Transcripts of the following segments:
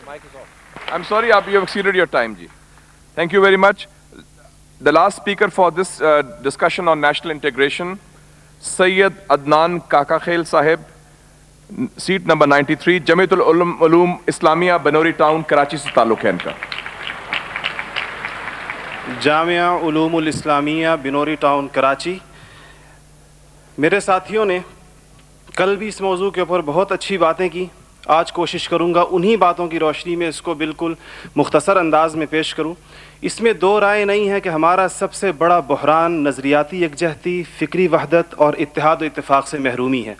Mic is off. I'm sorry, you have exceeded your time, ji. Thank you very much. The last speaker for this discussion on national integration, Sayyid Adnan Kakakhel Sahib, seat number 93, Jamiatul Ulum Islamia, Banori Town, Karachi se ताल्लुक है इनका. Jamia उलूमुल Islamia Binori town Karachi. मेरे साथियों ने कल भी इस मौजू के ऊपर बहुत अच्छी बातें की. आज कोशिश करूंगा उन्हीं बातों की रोशनी में इसको बिल्कुल मुख्तसर अंदाज में पेश करूं. इसमें दो राय नहीं है कि हमारा सबसे बड़ा बहरान नज़रियाती यकजहती, फ़िक्री वहदत और इत्तेहाद व इत्तेफाक से महरूमी है.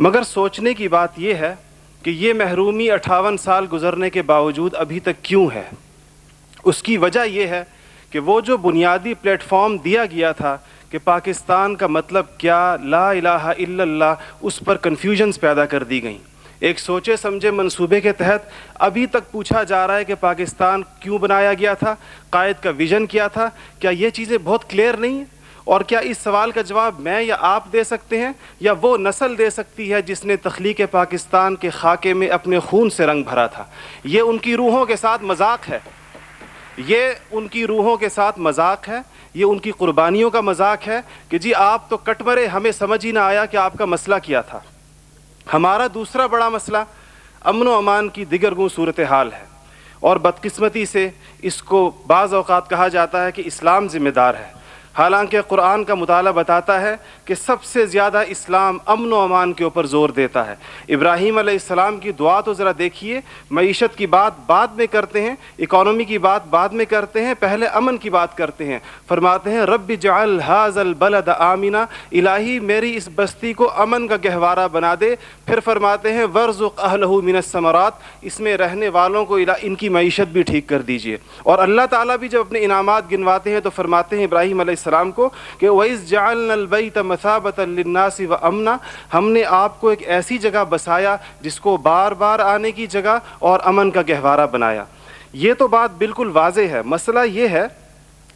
मगर सोचने की बात यह है कि ये महरूमी 58 साल गुजरने के बावजूद अभी तक क्यों है. उसकी वजह यह है कि वो जो बुनियादी प्लेटफॉर्म दिया गया था कि पाकिस्तान का मतलब क्या, ला इलाहा इल्लल्लाह, उस पर कन्फ्यूजन्स पैदा कर दी गई. एक सोचे समझे मंसूबे के तहत अभी तक पूछा जा रहा है कि पाकिस्तान क्यों बनाया गया था, कायद का विज़न क्या था. क्या ये चीज़ें बहुत क्लियर नहीं हैं? और क्या इस सवाल का जवाब मैं या आप दे सकते हैं या वो नस्ल दे सकती है जिसने तख्लीक पाकिस्तान के खाके में अपने खून से रंग भरा था. ये उनकी रूहों के साथ मजाक है, ये उनकी रूहों के साथ मजाक है, ये उनकी कुर्बानियों का मजाक है कि जी आप तो कट मरे, हमें समझ ही ना आया कि आपका मसला क्या था. हमारा दूसरा बड़ा मसला अमन व अमान की दिगरगूं सूरत हाल है और बदकिस्मती से इसको बाज़ औक़ात कहा जाता है कि इस्लाम ज़िम्मेदार है. हालांकि कुरान का मुताला बताता है कि सबसे ज़्यादा इस्लाम अमन व अमान के ऊपर ज़ोर देता है. इब्राहीम अलैहिस्सलाम की दुआ तो ज़रा देखिए. मईशत की बात बाद में करते हैं, इकॉनमी की बात बाद में करते हैं, पहले अमन की बात करते हैं. फरमाते हैं रब्बि जअल हाज़ल बलद आमिना, इलाही मेरी इस बस्ती को अमन का गहवारा बना दे. फिर फरमाते हैं वर्ज़ुक़ अहलहु मिनस समरात, इसमें रहने वालों को इनकी मईशत भी ठीक कर दीजिए. और अल्लाह ताला भी जब अपने इनामात गिनवाते हैं तो फरमाते हैं इब्राहीम अलैहिस्सलाम को कि वइज़ जअलनल बैत मसाबतन लिन्नासि व अमना, हमने आपको एक ऐसी जगह बसाया जिसको बार बार आने की जगह और अमन का गहवारा बनाया. ये तो बात बिल्कुल वाज़े है. मसला ये है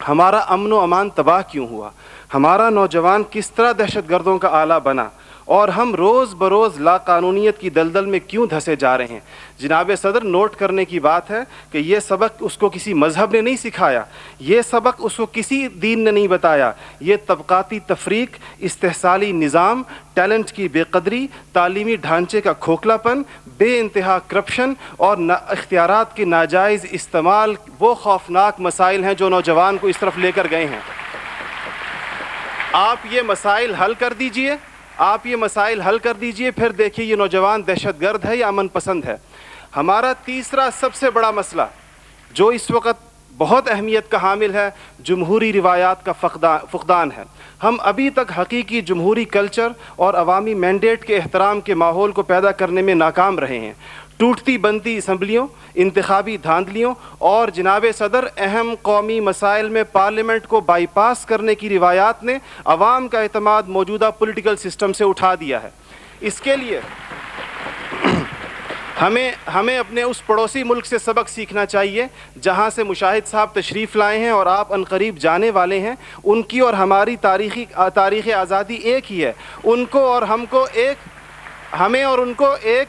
हमारा अमन व अमान तबाह क्यों हुआ, हमारा नौजवान किस तरह दहशतगर्दों का आला बना और हम रोज़ बरोज़ लाकानूनियत की दलदल में क्यों धंसे जा रहे हैं. जनाब सदर, नोट करने की बात है कि ये सबक उसको किसी मज़हब ने नहीं सिखाया, ये सबक उसको किसी दीन ने नहीं बताया. ये तबक़ाती तफरीक, इस्तेहसाली निज़ाम, टैलेंट की बेकदरी, तालीमी ढांचे का खोखलापन, बेइंतहा करप्शन और इख्तियारात के नाजायज़ इस्तेमाल वो खौफनाक मसाइल हैं जो नौजवान को इस तरफ लेकर गए हैं. आप ये मसाइल हल कर दीजिए, आप ये मसाइल हल कर दीजिए, फिर देखिए ये नौजवान दहशतगर्द है या अमन पसंद है. हमारा तीसरा सबसे बड़ा मसला जो इस वक्त बहुत अहमियत का हामिल है, जमहूरी रिवायात का फुक़दान है. हम अभी तक हकीकी जमहूरी कल्चर और अवामी मैंडेट के एहतराम के माहौल को पैदा करने में नाकाम रहे हैं. टूटती बनती असम्बलियों, इंतखाबी धांधलियों और जनाब सदर अहम कौमी मसाइल में पार्लियामेंट को बाईपास करने की रिवायात ने अवाम का एतमाद मौजूदा पॉलिटिकल सिस्टम से उठा दिया है. इसके लिए हमें अपने उस पड़ोसी मुल्क से सबक सीखना चाहिए जहाँ से मुशाहिद साहब तशरीफ़ लाए हैं और आप अनकरीब जाने वाले हैं. उनकी और हमारी तारीख़ आज़ादी एक ही है. उनको और हमको हमें और उनको एक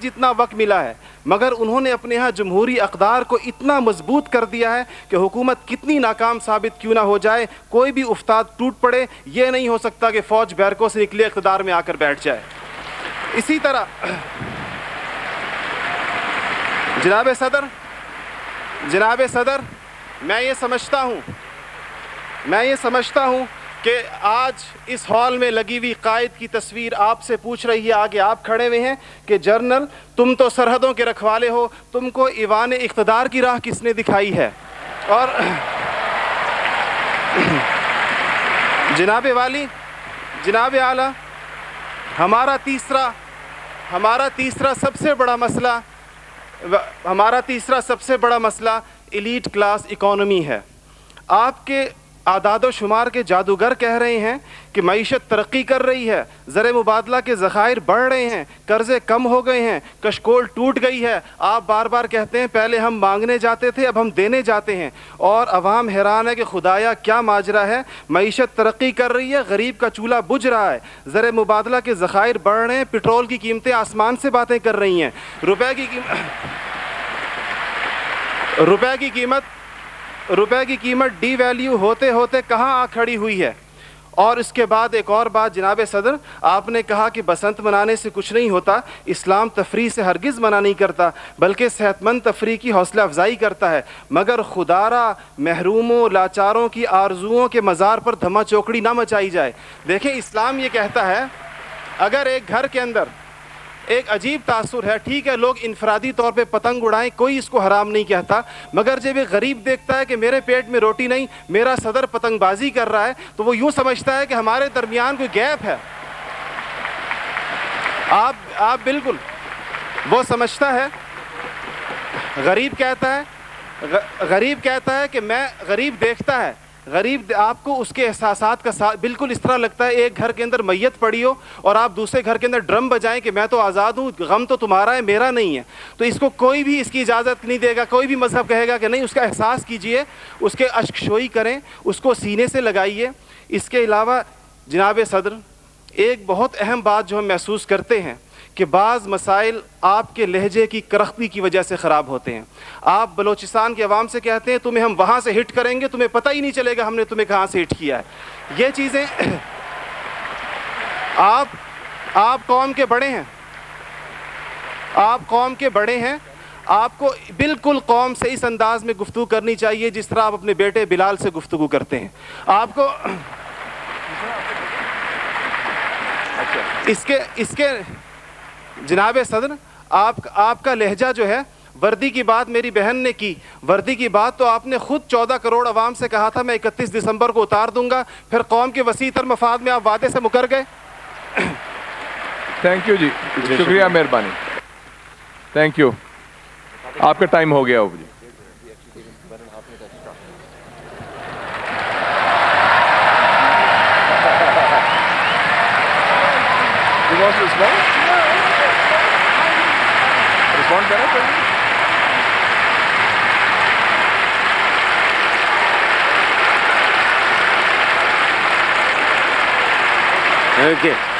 जितना वक्त मिला है, मगर उन्होंने अपने यहाँ जमहूरी अक़दार को इतना मजबूत कर दिया है कि हुकूमत कितनी नाकाम साबित क्यों ना हो जाए, कोई भी उस्ताद टूट पड़े, ये नहीं हो सकता कि फ़ौज बैरकों से निकले इक़्तिदार में आकर बैठ जाए. इसी तरह जनाब सदर, मैं ये समझता हूँ कि आज इस हॉल में लगी हुई कायद की तस्वीर आपसे पूछ रही है, आगे आप खड़े हुए हैं कि जनरल तुम तो सरहदों के रखवाले हो, तुमको ईवान इक़्तिदार की राह किसने दिखाई है. और जनाब वाली, जनाब आला, हमारा तीसरा सबसे बड़ा मसला एलीट क्लास इकॉनमी है. आपके आदाद व शुमार के जादूगर कह रहे हैं कि मईशत तरक्की कर रही है, ज़र मुबादला के ज़खायर बढ़ रहे हैं, कर्ज़े कम हो गए हैं, कशकोल टूट गई है. आप बार बार कहते हैं पहले हम मांगने जाते थे, अब हम देने जाते हैं. और अवाम हैरान है कि खुदाया क्या माजरा है. मईशत तरक्की कर रही है, गरीब का चूल्हा बुझ रहा है, ज़र मुबादला के ज़खायर बढ़ रहे हैं, पेट्रोल की कीमतें आसमान से बातें कर रही हैं, रुपए की روپے کی قیمت ڈی ویلیو ہوتے ہوتے کہاں آ کھڑی ہوئی ہے. اور اس کے بعد ایک اور بات جناب صدر, آپ نے کہا کہ بسنت منانے سے کچھ نہیں ہوتا. اسلام تفریح سے ہرگز منع نہیں کرتا, بلکہ صحت مند تفریح کی حوصلہ افزائی کرتا ہے, مگر خدارا محروموں لاچاروں کی آرزوؤں کے مزار پر دھما چوکڑی نہ مچائی جائے. دیکھیں اسلام یہ کہتا ہے اگر ایک گھر کے اندر ایک عجیب تاثر ہے, ٹھیک ہے لوگ انفرادی طور پہ پتنگ اڑائیں, کوئی اس کو حرام نہیں کہتا, مگر جب ایک غریب دیکھتا ہے کہ میرے پیٹ میں روٹی نہیں, میرا صدر پتنگ بازی کر رہا ہے, تو وہ یوں سمجھتا ہے کہ ہمارے درمیان کوئی گیپ ہے. آپ بالکل وہ سمجھتا ہے, غریب کہتا ہے کہ میں, غریب دیکھتا ہے, غریب آپ کو اس کے احساسات کا بالکل اس طرح لگتا ہے ایک گھر کے اندر میت پڑی ہو اور آپ دوسرے گھر کے اندر ڈرم بجائیں کہ میں تو آزاد ہوں, غم تو تمہارا ہے میرا نہیں ہے. تو اس کو کوئی بھی اس کی اجازت نہیں دے گا, کوئی بھی مذہب کہے گا کہ نہیں, اس کا احساس کیجئے, اس کے اشک شوئی کریں, اس کو سینے سے لگائیے. اس کے علاوہ جناب صدر ایک بہت اہم بات جو ہم محسوس کرتے ہیں کہ بعض مسائل آپ کے لہجے کی کرختی کی وجہ سے خراب ہوتے ہیں. آپ بلوچستان کے عوام سے کہتے ہیں تمہیں ہم وہاں سے ہٹ کریں گے, تمہیں پتہ ہی نہیں چلے گا ہم نے تمہیں کہاں سے ہٹ کیا ہے. یہ چیزیں آپ قوم کے بڑے ہیں, آپ کو بالکل قوم سے اس انداز میں گفتگو کرنی چاہیے جس طرح آپ اپنے بیٹے بلال سے گفتگو کرتے ہیں. آپ کو اس کے جناب صدر آپ کا لہجہ جو ہے, وردی کی بات میری بہن نے کی, وردی کی بات تو آپ نے خود 14 کروڑ عوام سے کہا تھا میں 31 دسمبر کو اتار دوں گا, پھر قوم کے وسیع تر مفاد میں آپ وعدے سے مکر گئے. تھینک یو جی, شکریہ, مہربانی, تھینک یو. آپ کا ٹائم ہو گیا ہو جی. Respond کریں کوئی. Okay.